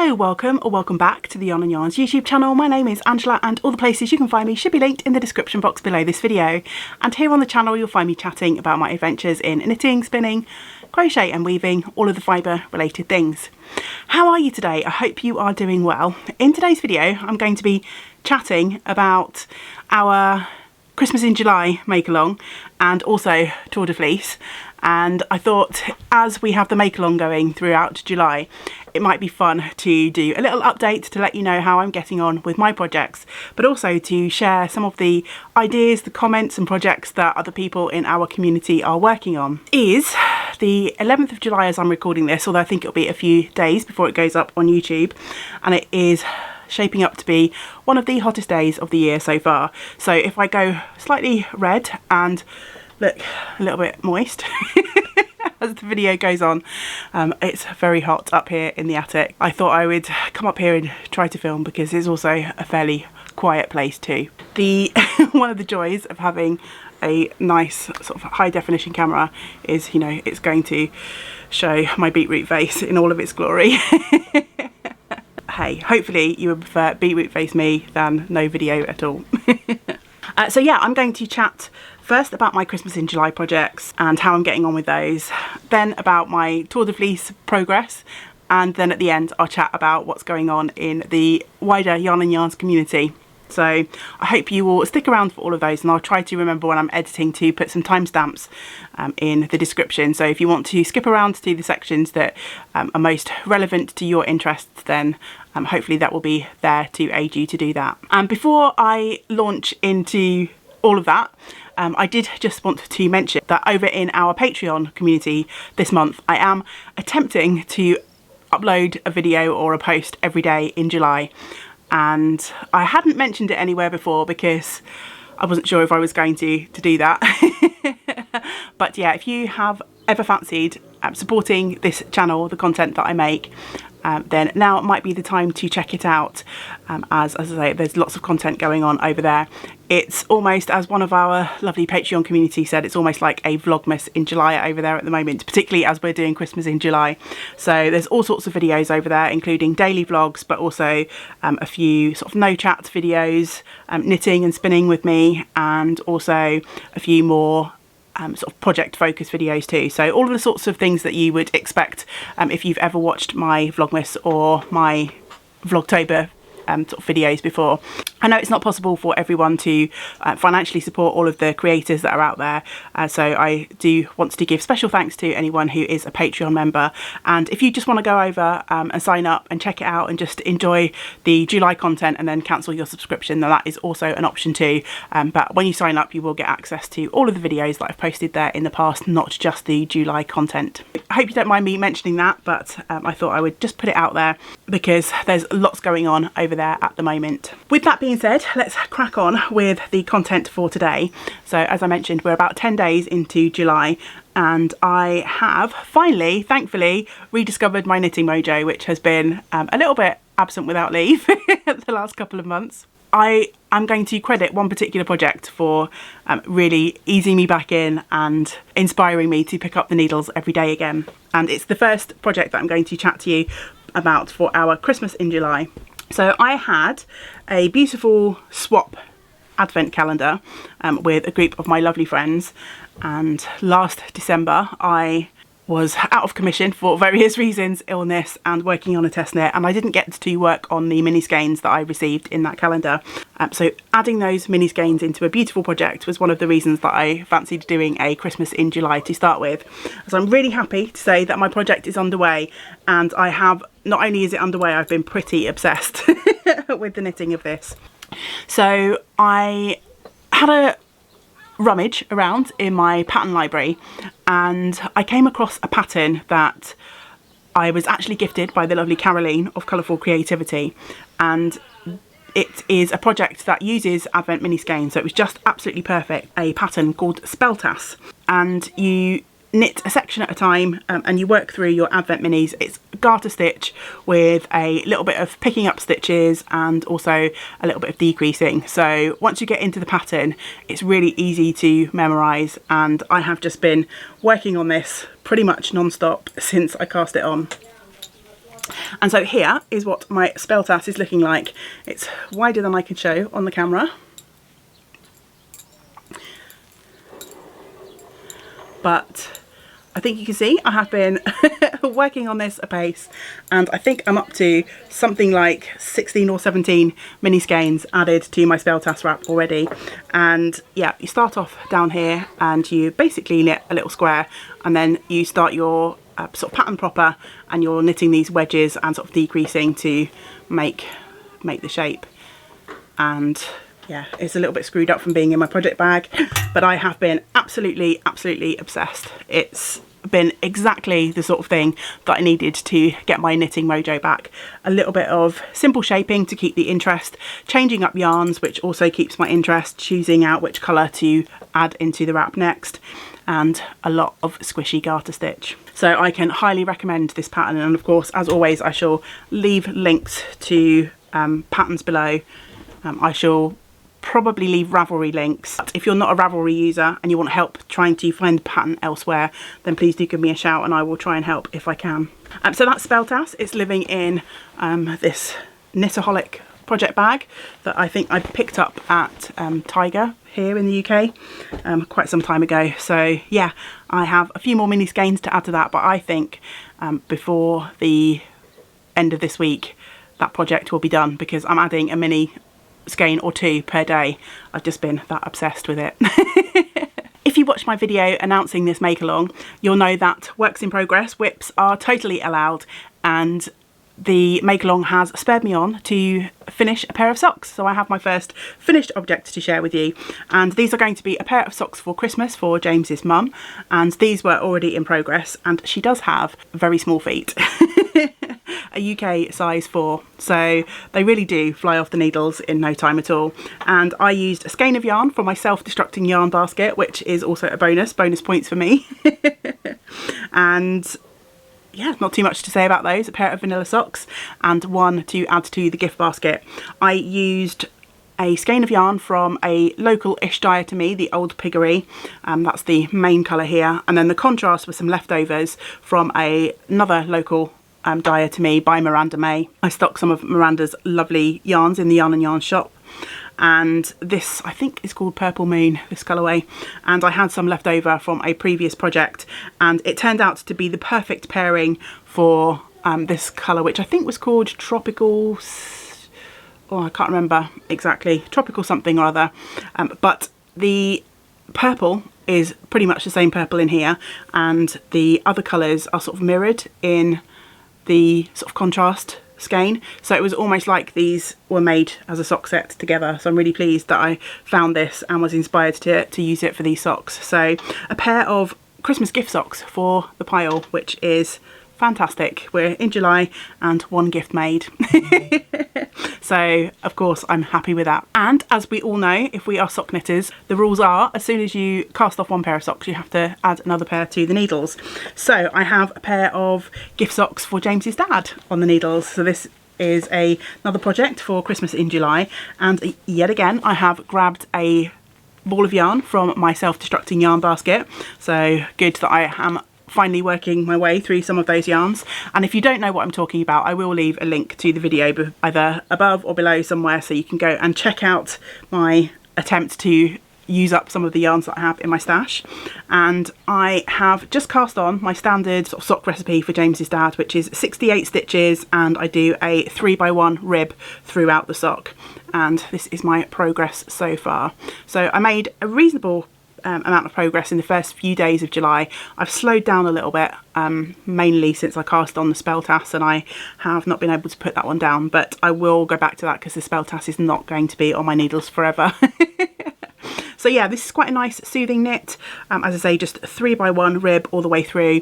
Hello, welcome or welcome back to the Yarn and Yarns YouTube channel. My name is Angela and all the places you can find me should be linked in the description box below this video. And here on the channel you'll find me chatting about my adventures in knitting, spinning, crochet and weaving, all of the fibre related things. How are you today? I hope you are doing well. In today's video I'm going to be chatting about our Christmas in July make along and also Tour de Fleece. And I thought as we have the make along going throughout July, it might be fun to do a little update to let you know how I'm getting on with my projects, but also to share some of the ideas, the comments and projects that other people in our community are working on. It is the 11th of July as I'm recording this, although I think it'll be a few days before it goes up on YouTube, and it is shaping up to be one of the hottest days of the year so far. So if I go slightly red and look a little bit moist as the video goes on, it's very hot up here in the attic. I thought I would come up here and try to film because it's also a fairly quiet place too. One of the joys of having a nice sort of high definition camera is, you know, it's going to show my beetroot face in all of its glory. Hey, hopefully you would prefer beetroot face me than no video at all. So yeah, I'm going to chat first about my Christmas in July projects and how I'm getting on with those, then about my Tour de Fleece progress, and then at the end I'll chat about what's going on in the wider Yarn and Yarns community. So I hope you will stick around for all of those, and I'll try to remember when I'm editing to put some timestamps in the description. So if you want to skip around to the sections that are most relevant to your interests, then hopefully that will be there to aid you to do that. And before I launch into all of that, I did just want to mention that over in our Patreon community this month, I am attempting to upload a video or a post every day in July. And I hadn't mentioned it anywhere before because I wasn't sure if I was going to do that. But yeah, if you have ever fancied supporting this channel, the content that I make, then now might be the time to check it out. As I say, there's lots of content going on over there. It's almost, as one of our lovely Patreon community said, it's almost like a Vlogmas in July over there at the moment, particularly as we're doing Christmas in July. So there's all sorts of videos over there, including daily vlogs, but also a few sort of no chat videos, knitting and spinning with me, and also a few more sort of project focused videos too. So all of the sorts of things that you would expect if you've ever watched my Vlogmas or my Vlogtober sort of videos before. I know it's not possible for everyone to financially support all of the creators that are out there, so I do want to give special thanks to anyone who is a Patreon member. And if you just want to go over and sign up and check it out and just enjoy the July content and then cancel your subscription, then that is also an option too. But when you sign up you will get access to all of the videos that I've posted there in the past, not just the July content. I hope you don't mind me mentioning that, but I thought I would just put it out there because there's lots going on over there at the moment. With that being said, let's crack on with the content for today. So as I mentioned, we're about 10 days into July and I have finally, thankfully, rediscovered my knitting mojo, which has been a little bit absent without leave the last couple of months. I am going to credit one particular project for really easing me back in and inspiring me to pick up the needles every day again. And it's the first project that I'm going to chat to you about for our Christmas in July. So I had a beautiful swap advent calendar with a group of my lovely friends, and last December I was out of commission for various reasons, illness and working on a test knit, and I didn't get to work on the mini skeins that I received in that calendar. So adding those mini skeins into a beautiful project was one of the reasons that I fancied doing a Christmas in July to start with. So I'm really happy to say that my project is underway, and I have, not only is it underway, I've been pretty obsessed with the knitting of this. So I had a rummage around in my pattern library and I came across a pattern that I was actually gifted by the lovely Caroline of Colourful Creativity, and it is a project that uses Advent mini skein, so it was just absolutely perfect. A pattern called Speltas, and you knit a section at a time and you work through your Advent minis. It's garter stitch with a little bit of picking up stitches and also a little bit of decreasing. So once you get into the pattern, it's really easy to memorize, and I have just been working on this pretty much non-stop since I cast it on. And so here is what my spell tass is looking like. It's wider than I can show on the camera, but I think you can see I have been working on this apace, and I think I'm up to something like 16 or 17 mini skeins added to my spell tass wrap already. And yeah, you start off down here and you basically knit a little square, and then you start your sort of pattern proper, and you're knitting these wedges and sort of decreasing to make the shape. And yeah, it's a little bit screwed up from being in my project bag, but I have been absolutely obsessed. It's been exactly the sort of thing that I needed to get my knitting mojo back. A little bit of simple shaping to keep the interest, changing up yarns, which also keeps my interest, choosing out which colour to add into the wrap next, and a lot of squishy garter stitch. So I can highly recommend this pattern, and of course, as always, I shall leave links to patterns below. I shall probably leave Ravelry links. But if you're not a Ravelry user and you want help trying to find the pattern elsewhere, then please do give me a shout and I will try and help if I can. So that's spell tass. It's living in this Knitaholic project bag that I think I picked up at Tiger here in the UK quite some time ago. So yeah, I have a few more mini skeins to add to that, but I think before the end of this week that project will be done, because I'm adding a mini skein or two per day. I've just been that obsessed with it. If you watched my video announcing this make along, you'll know that works in progress whips are totally allowed, and the make along has spurred me on to finish a pair of socks. So I have my first finished object to share with you, and these are going to be a pair of socks for Christmas for James's mum, and these were already in progress, and she does have very small feet. A UK size 4, so they really do fly off the needles in no time at all. And I used a skein of yarn from my self-destructing yarn basket, which is also a bonus points for me. And yeah, not too much to say about those. A pair of vanilla socks and one to add to the gift basket. I used a skein of yarn from a local-ish dyer to me, the Old Piggery. That's the main colour here, and then the contrast was some leftovers from another local dyer to me by Miranda May. I stocked some of Miranda's lovely yarns in the Yarn and Yarn shop, and this I think is called Purple Moon, this colourway, and I had some left over from a previous project, and it turned out to be the perfect pairing for this colour, which I think was called Tropical, oh I can't remember exactly, Tropical something or other, but the purple is pretty much the same purple in here, and the other colours are sort of mirrored in the sort of contrast skein, so it was almost like these were made as a sock set together. So I'm really pleased that I found this and was inspired to use it for these socks. So a pair of Christmas gift socks for the pile, which is fantastic. We're in July and one gift made. So of course I'm happy with that. And as we all know, if we are sock knitters, the rules are as soon as you cast off one pair of socks, you have to add another pair to the needles. So I have a pair of gift socks for James's dad on the needles. So this is another project for Christmas in July, and yet again I have grabbed a ball of yarn from my self-destructing yarn basket. So good that I am finally working my way through some of those yarns. And if you don't know what I'm talking about, I will leave a link to the video either above or below somewhere, so you can go and check out my attempt to use up some of the yarns that I have in my stash. And I have just cast on my standard sort of sock recipe for James's dad, which is 68 stitches, and I do a 3x1 rib throughout the sock, and this is my progress so far. So I made a reasonable amount of progress in the first few days of July. I've slowed down a little bit, mainly since I cast on the spell tass, and I have not been able to put that one down, but I will go back to that because the spell tass is not going to be on my needles forever. So yeah, this is quite a nice soothing knit. As I say, just 3x1 rib all the way through.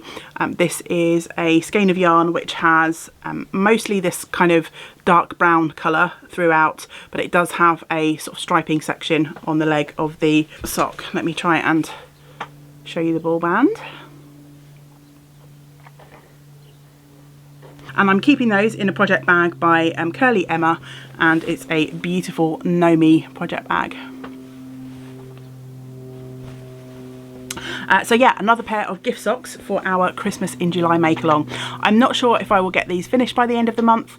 This is a skein of yarn which has mostly this kind of dark brown colour throughout, but it does have a sort of striping section on the leg of the sock. Let me try and show you the ball band. And I'm keeping those in a project bag by Curly Emma, and it's a beautiful Nomi project bag. So yeah, another pair of gift socks for our Christmas in July make along. I'm not sure if I will get these finished by the end of the month.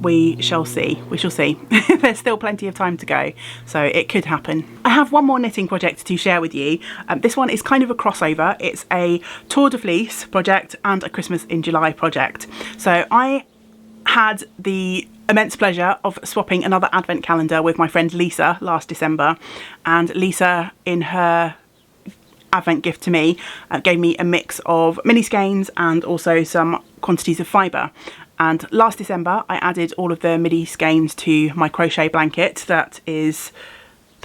We shall see. We shall see. There's still plenty of time to go, so it could happen. I have one more knitting project to share with you. This one is kind of a crossover. It's a Tour de Fleece project and a Christmas in July project. So I had the immense pleasure of swapping another advent calendar with my friend Lisa last December, and Lisa, in her advent gift to me, gave me a mix of mini skeins and also some quantities of fibre. And last December I added all of the midi skeins to my crochet blanket that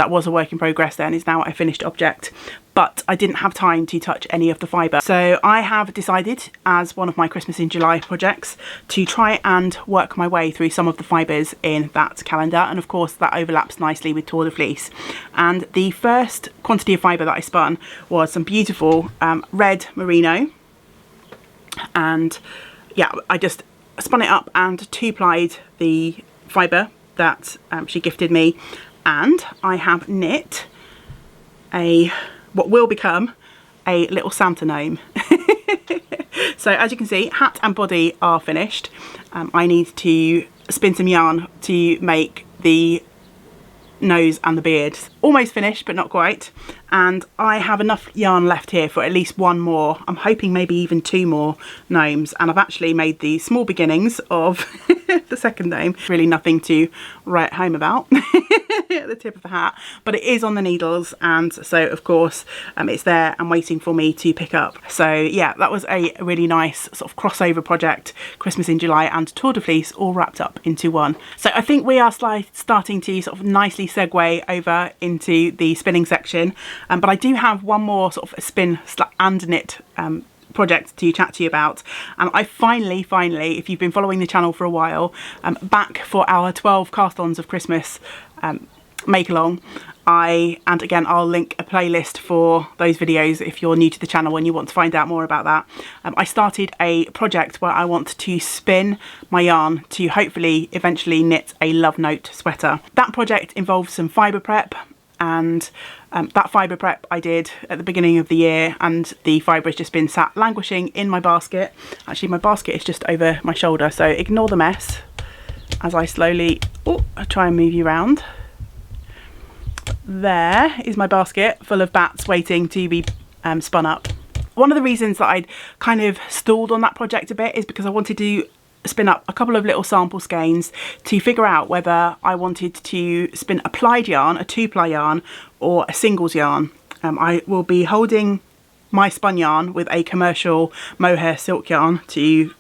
was a work in progress then, is now a finished object, but I didn't have time to touch any of the fibre. So I have decided, as one of my Christmas in July projects, to try and work my way through some of the fibres in that calendar, and of course that overlaps nicely with Tour de Fleece. And the first quantity of fibre that I spun was some beautiful red merino, and yeah, I just spun it up and two-plied the fibre that she gifted me, and I have knit what will become a little Santa gnome. So as you can see, hat and body are finished. I need to spin some yarn to make the nose and the beard. Almost finished, but not quite. And I have enough yarn left here for at least one more. I'm hoping maybe even two more gnomes. And I've actually made the small beginnings of the second gnome. Really nothing to write home about at the tip of the hat, but it is on the needles, and so of course it's there and waiting for me to pick up. So yeah, that was a really nice sort of crossover project, Christmas in July and Tour de Fleece all wrapped up into one. So I think we are starting to sort of nicely segue over into the spinning section, but I do have one more sort of spin and knit project to chat to you about. And I finally, if you've been following the channel for a while, back for our 12 cast-ons of Christmas make along. And again, I'll link a playlist for those videos if you're new to the channel and you want to find out more about that. I started a project where I want to spin my yarn to hopefully eventually knit a love note sweater. That project involves some fibre prep, and that fibre prep I did at the beginning of the year, and the fibre has just been sat languishing in my basket. Actually, my basket is just over my shoulder, so ignore the mess as I slowly try and move you around. There is my basket full of bats waiting to be spun up. One of the reasons that I'd kind of stalled on that project a bit is because I wanted to spin up a couple of little sample skeins to figure out whether I wanted to spin a plied yarn, a 2-ply yarn, or a singles yarn. I will be holding my spun yarn with a commercial mohair silk yarn to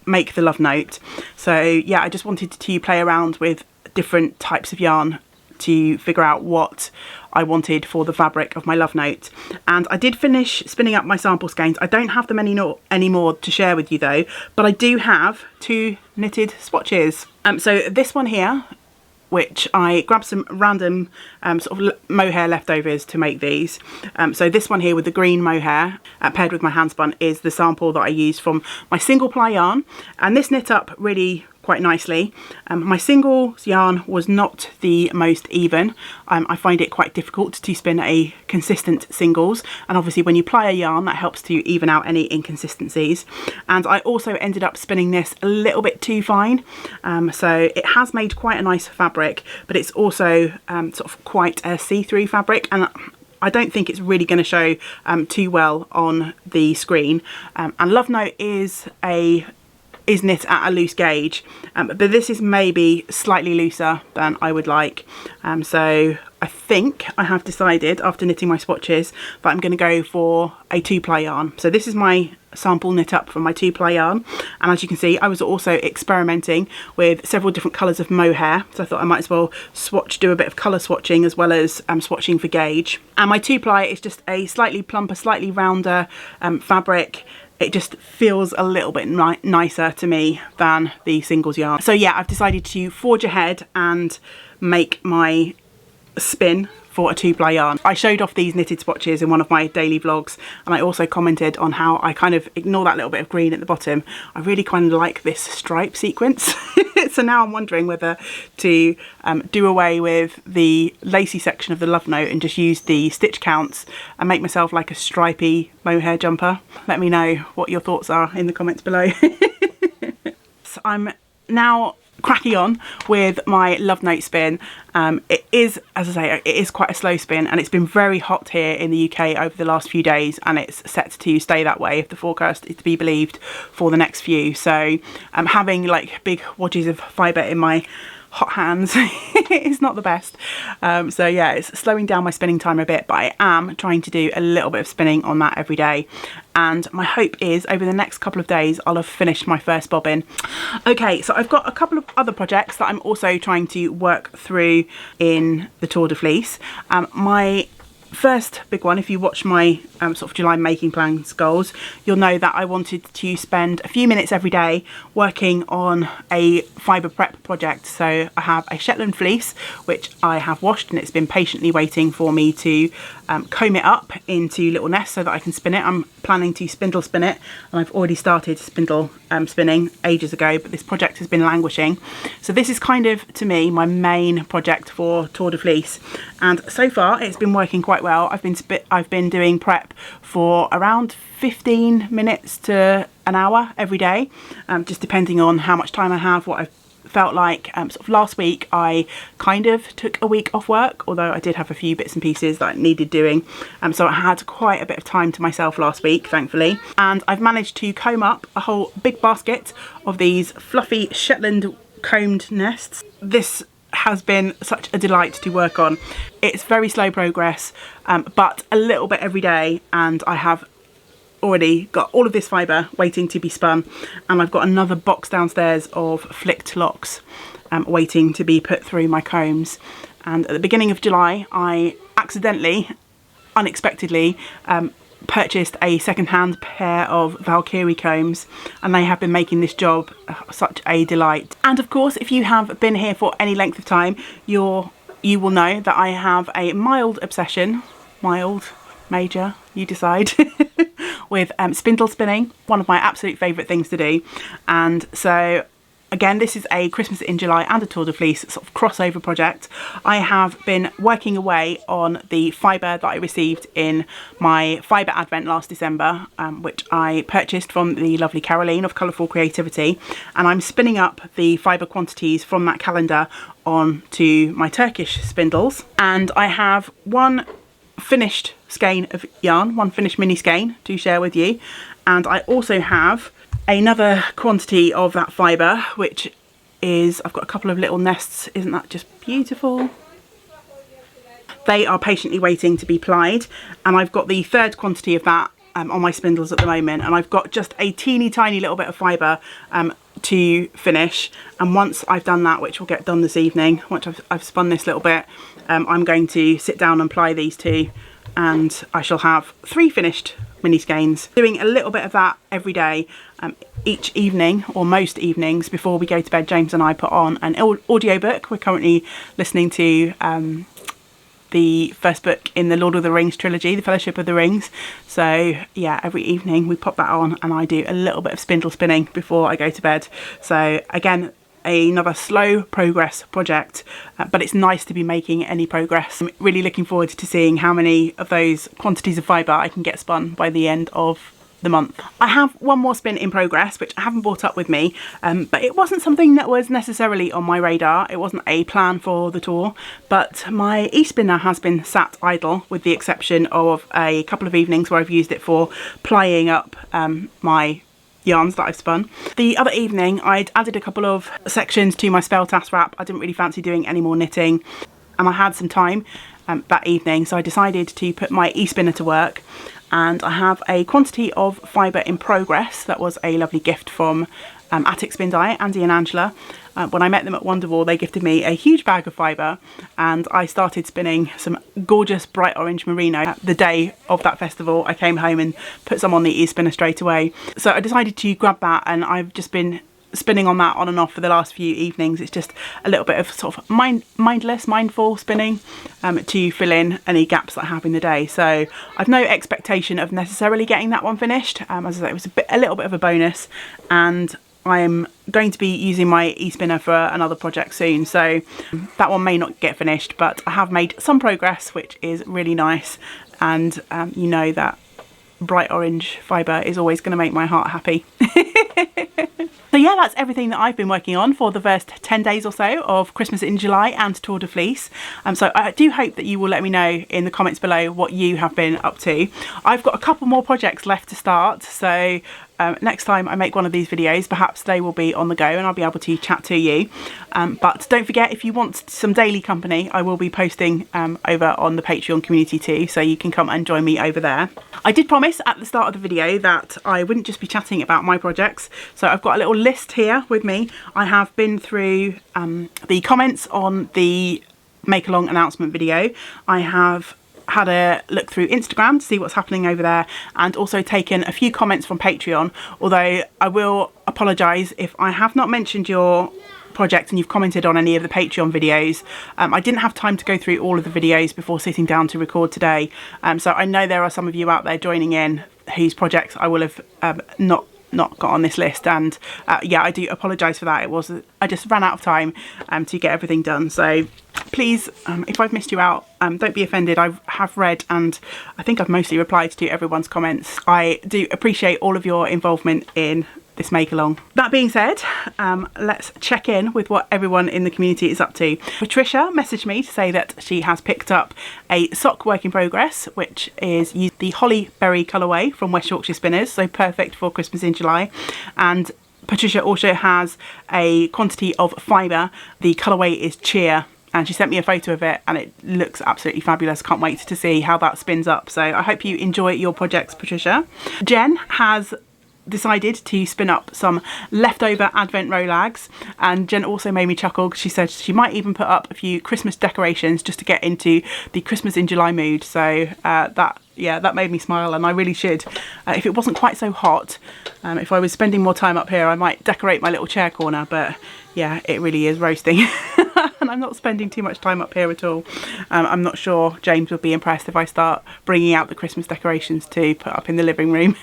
make the love note. So yeah, I just wanted to play around with different types of yarn to figure out what I wanted for the fabric of my love note. And I did finish spinning up my sample skeins. I don't have them anymore to share with you though, but I do have 2 knitted swatches. So this one here, which I grabbed some random sort of mohair leftovers to make these. So this one here with the green mohair paired with my hand spun is the sample that I used from my single ply yarn, and this knit up really quite nicely. My singles yarn was not the most even. I find it quite difficult to spin a consistent singles, and obviously when you ply a yarn that helps to even out any inconsistencies. And I also ended up spinning this a little bit too fine, so it has made quite a nice fabric, but it's also sort of quite a see-through fabric, and I don't think it's really going to show too well on the screen. And Love Note is knit at a loose gauge, but this is maybe slightly looser than I would like. So I think I have decided, after knitting my swatches, that I'm going to go for a 2-ply yarn. So this is my sample knit up from my 2-ply yarn, and as you can see, I was also experimenting with several different colours of mohair, so I thought I might as well do a bit of colour swatching as well as swatching for gauge. And my 2-ply is just a slightly plumper, slightly rounder fabric. It just feels a little bit nicer to me than the singles yarn. So yeah, I've decided to forge ahead and make my spin for a 2-ply yarn. I showed off these knitted swatches in one of my daily vlogs, and I also commented on how I kind of ignore that little bit of green at the bottom. I really kind of like this stripe sequence. So now I'm wondering whether to do away with the lacy section of the love note and just use the stitch counts and make myself like a stripy mohair jumper. Let me know what your thoughts are in the comments below. So I'm now cracking on with my love note spin. It is, as I say, it is quite a slow spin, and it's been very hot here in the UK over the last few days, and it's set to stay that way if the forecast is to be believed for the next few. So having like big wadges of fibre in my hot hands is not the best. So yeah, it's slowing down my spinning time a bit, but I am trying to do a little bit of spinning on that every day, and my hope is over the next couple of days I'll have finished my first bobbin. Okay, so I've got a couple of other projects that I'm also trying to work through in the Tour de Fleece. My first big one, if you watch my sort of July making plans goals, you'll know that I wanted to spend a few minutes every day working on a fibre prep project. So I have a Shetland fleece which I have washed, and it's been patiently waiting for me to comb it up into little nests so that I can spin it. I'm planning to spindle spin it, and I've already started spindle spinning ages ago, but this project has been languishing. So this is kind of, to me, my main project for Tour de Fleece, and so far it's been working quite well. I've been doing prep for around 15 minutes to an hour every day, just depending on how much time I have, what I've felt like. Sort of last week I kind of took a week off work, although I did have a few bits and pieces that I needed doing, so I had quite a bit of time to myself last week, thankfully, and I've managed to comb up a whole big basket of these fluffy Shetland combed nests. This has been such a delight to work on. It's very slow progress, but a little bit every day, and I have already got all of this fibre waiting to be spun, and I've got another box downstairs of flicked locks waiting to be put through my combs. And at the beginning of July I unexpectedly purchased a second-hand pair of Valkyrie combs, and they have been making this job such a delight. And of course, if you have been here for any length of time, you will know that I have a mild obsession, mild, major, you decide, with spindle spinning, one of my absolute favourite things to do. And so again, this is a Christmas in July and a Tour de Fleece sort of crossover project. I have been working away on the fibre that I received in my fibre advent last December, which I purchased from the lovely Caroline of Colourful Creativity, and I'm spinning up the fibre quantities from that calendar onto my Turkish spindles. And I have one finished skein of yarn, one finished mini skein to share with you, and I also have another quantity of that fibre, which is, I've got a couple of little nests. Isn't that just beautiful? They are patiently waiting to be plied, and I've got the third quantity of that on my spindles at the moment, and I've got just a teeny tiny little bit of fibre to finish. And once I've done that, which will get done this evening, once I've spun this little bit, I'm going to sit down and ply these two, and I shall have 3 finished mini skeins. Doing a little bit of that every day, each evening, or most evenings before we go to bed. James and I put on an audiobook. We're currently listening to the first book in the Lord of the Rings trilogy, The Fellowship of the Rings. So yeah, every evening we pop that on, and I do a little bit of spindle spinning before I go to bed. So again, another slow progress project, but it's nice to be making any progress. I'm really looking forward to seeing how many of those quantities of fibre I can get spun by the end of the month. I have one more spin in progress which I haven't brought up with me, but it wasn't something that was necessarily on my radar. It wasn't a plan for the tour, but my e-spinner has been sat idle, with the exception of a couple of evenings where I've used it for plying up my yarns that I've spun. The other evening I'd added a couple of sections to my spell task wrap. I didn't really fancy doing any more knitting, and I had some time that evening, so I decided to put my e-spinner to work. And I have a quantity of fibre in progress that was a lovely gift from Attic Spin Dye, Andy and Angela. When I met them at Wonderwall, they gifted me a huge bag of fibre, and I started spinning some gorgeous bright orange merino. The day of that festival, I came home and put some on the e-spinner straight away. So I decided to grab that, and I've just been spinning on that on and off for the last few evenings. It's just a little bit of sort of mindful spinning to fill in any gaps that I have in the day. So I've no expectation of necessarily getting that one finished. As I say, it was a little bit of a bonus, and I'm going to be using my e-spinner for another project soon, so that one may not get finished, but I have made some progress, which is really nice. And you know that bright orange fibre is always going to make my heart happy. So yeah, that's everything that I've been working on for the first 10 days or so of Christmas in July and Tour de Fleece. So I do hope that you will let me know in the comments below what you have been up to. I've got a couple more projects left to start, so next time I make one of these videos, perhaps they will be on the go and I'll be able to chat to you. But don't forget, if you want some daily company, I will be posting over on the Patreon community too, so you can come and join me over there. I did promise at the start of the video that I wouldn't just be chatting about my projects, so I've got a little list here with me. I have been through the comments on the make along announcement video. I have had a look through Instagram to see what's happening over there, and also taken a few comments from Patreon, although I will apologise if I have not mentioned your project and you've commented on any of the Patreon videos. I didn't have time to go through all of the videos before sitting down to record today, so I know there are some of you out there joining in whose projects I will have not got on this list, and yeah, I do apologise for that. I just ran out of time to get everything done, so please, if I've missed you out, don't be offended. I have read, and I think I've mostly replied to everyone's comments. I do appreciate all of your involvement in this make along. That being said, let's check in with what everyone in the community is up to. Patricia messaged me to say that she has picked up a sock work in progress, which is the Holly Berry colourway from West Yorkshire Spinners, so perfect for Christmas in July. And Patricia also has a quantity of fibre. The colourway is Cheer, and she sent me a photo of it and it looks absolutely fabulous. Can't wait to see how that spins up. So I hope you enjoy your projects, Patricia. Jen has decided to spin up some leftover advent rollags, and Jen also made me chuckle because she said she might even put up a few Christmas decorations just to get into the Christmas in July mood. So that made me smile, and I really should. If it wasn't quite so hot, if I was spending more time up here, I might decorate my little chair corner, but yeah, it really is roasting. And I'm not spending too much time up here at all. I'm not sure James would be impressed if I start bringing out the Christmas decorations to put up in the living room.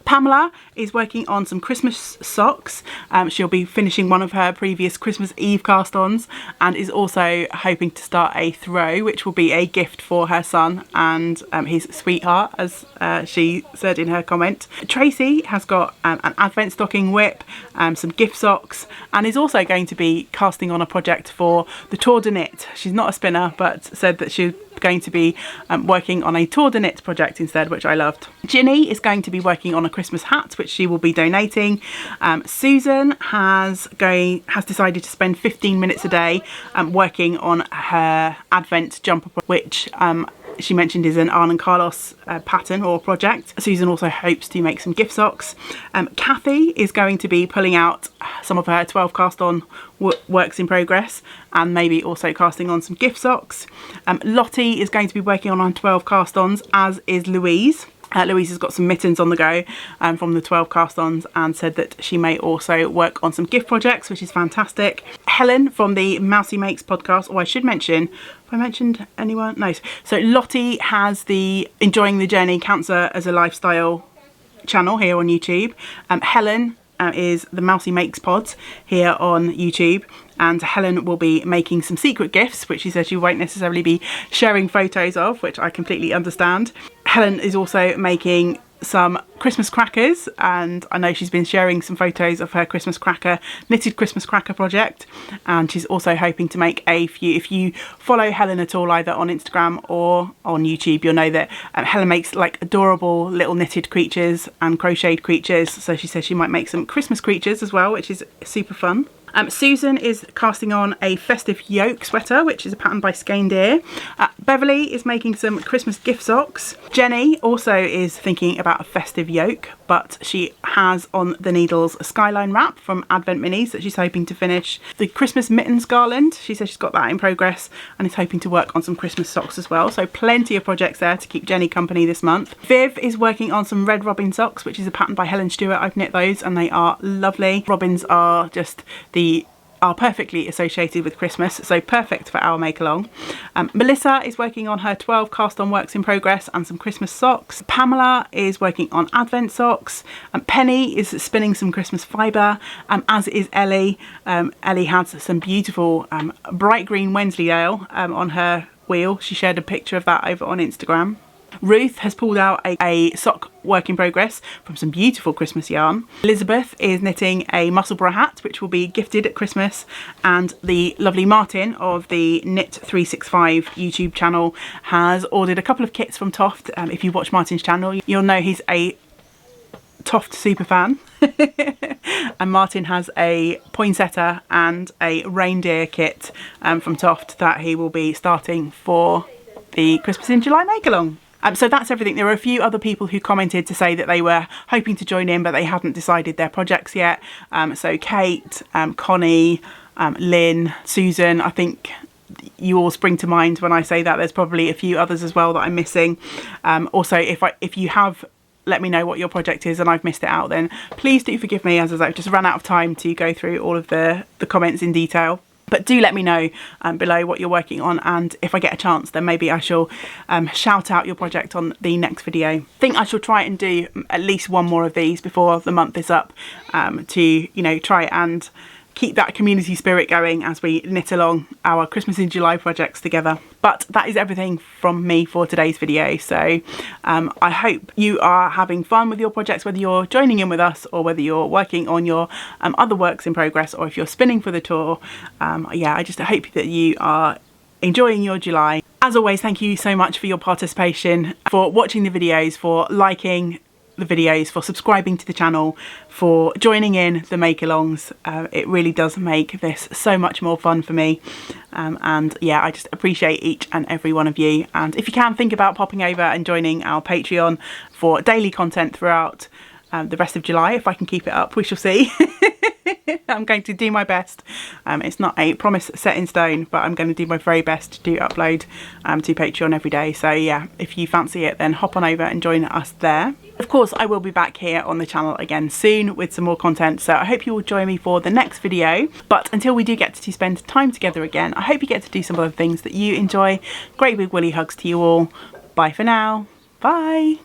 Pamela is working on some Christmas socks. She'll be finishing one of her previous Christmas Eve cast-ons, and is also hoping to start a throw, which will be a gift for her son and his sweetheart, as she said in her comment. Tracy has got an advent stocking whip, some gift socks, and is also going to be casting on a project for the Tour de Knit. She's not a spinner, but said that she's going to be working on a Tour de Knit project instead, which I loved. Ginny is going to be working on a Christmas hat, which she will be donating. Susan has decided to spend 15 minutes a day working on her advent jumper, which she mentioned is an Arne and Carlos pattern or project. Susan also hopes to make some gift socks. Kathy is going to be pulling out some of her 12 cast on works in progress, and maybe also casting on some gift socks. Lottie is going to be working on her 12 cast ons, as is Louise. Louise has got some mittens on the go from the 12 cast-ons, and said that she may also work on some gift projects, which is fantastic. Helen from the Mousy Makes podcast, or I should mention, have I mentioned anyone? No. So Lottie has the Enjoying the Journey Cancer as a Lifestyle channel here on YouTube. Helen is the Mousy Makes pods here on YouTube, and Helen will be making some secret gifts, which she says she won't necessarily be sharing photos of, which I completely understand. Helen is also making some Christmas crackers, and I know she's been sharing some photos of her knitted Christmas cracker project, and she's also hoping to make a few. If you follow Helen at all, either on Instagram or on YouTube, you'll know that Helen makes like adorable little knitted creatures and crocheted creatures, so she says she might make some Christmas creatures as well, which is super fun. Susan is casting on a festive yoke sweater, which is a pattern by Skein. Beverly is making some Christmas gift socks. Jenny also is thinking about a festive yoke, but she has on the needles a skyline wrap from Advent Minis that she's hoping to finish. The Christmas mittens garland, she says she's got that in progress and is hoping to work on some Christmas socks as well. So plenty of projects there to keep Jenny company this month. Viv is working on some red robin socks, which is a pattern by Helen Stewart. I've knit those and they are lovely. Robins are just are perfectly associated with Christmas, so perfect for our make along. Melissa is working on her 12 cast on works in progress and some Christmas socks. Pamela is working on Advent socks. Penny is spinning some Christmas fibre, as is Ellie. Ellie has some beautiful bright green Wensleydale on her wheel. She shared a picture of that over on Instagram. Ruth has pulled out a sock work in progress from some beautiful Christmas yarn. Elizabeth is knitting a Musselburgh hat, which will be gifted at Christmas, and the lovely Martin of the Knit 365 YouTube channel has ordered a couple of kits from Toft. If you watch Martin's channel, you'll know he's a Toft super fan. And Martin has a poinsettia and a reindeer kit from Toft that he will be starting for the Christmas in July make along. So that's everything. There were a few other people who commented to say that they were hoping to join in, but they hadn't decided their projects yet. So Kate, Connie, Lynn, Susan, I think you all spring to mind when I say that. There's probably a few others as well that I'm missing. Also, if you have let me know what your project is and I've missed it out, then please do forgive me, as I've just run out of time to go through all of the comments in detail. But do let me know below what you're working on, and if I get a chance then maybe I shall shout out your project on the next video. I think I shall try and do at least one more of these before the month is up, to, you know, try and keep that community spirit going as we knit along our Christmas in July projects together. But that is everything from me for today's video. So I hope you are having fun with your projects, whether you're joining in with us or whether you're working on your other works in progress, or if you're spinning for the tour. Yeah, I just hope that you are enjoying your July. As always, thank you so much for your participation, for watching the videos, for liking the videos, for subscribing to the channel, for joining in the make-alongs. It really does make this so much more fun for me, and yeah, I just appreciate each and every one of you. And if you can, think about popping over and joining our Patreon for daily content throughout the rest of July. If I can keep it up, we shall see. I'm going to do my best. It's not a promise set in stone, but I'm going to do my very best to upload to Patreon every day. So yeah, if you fancy it, then hop on over and join us there. Of course, I will be back here on the channel again soon with some more content, so I hope you will join me for the next video. But until we do get to spend time together again, I hope you get to do some other things that you enjoy. Great big woolly hugs to you all. Bye for now. Bye.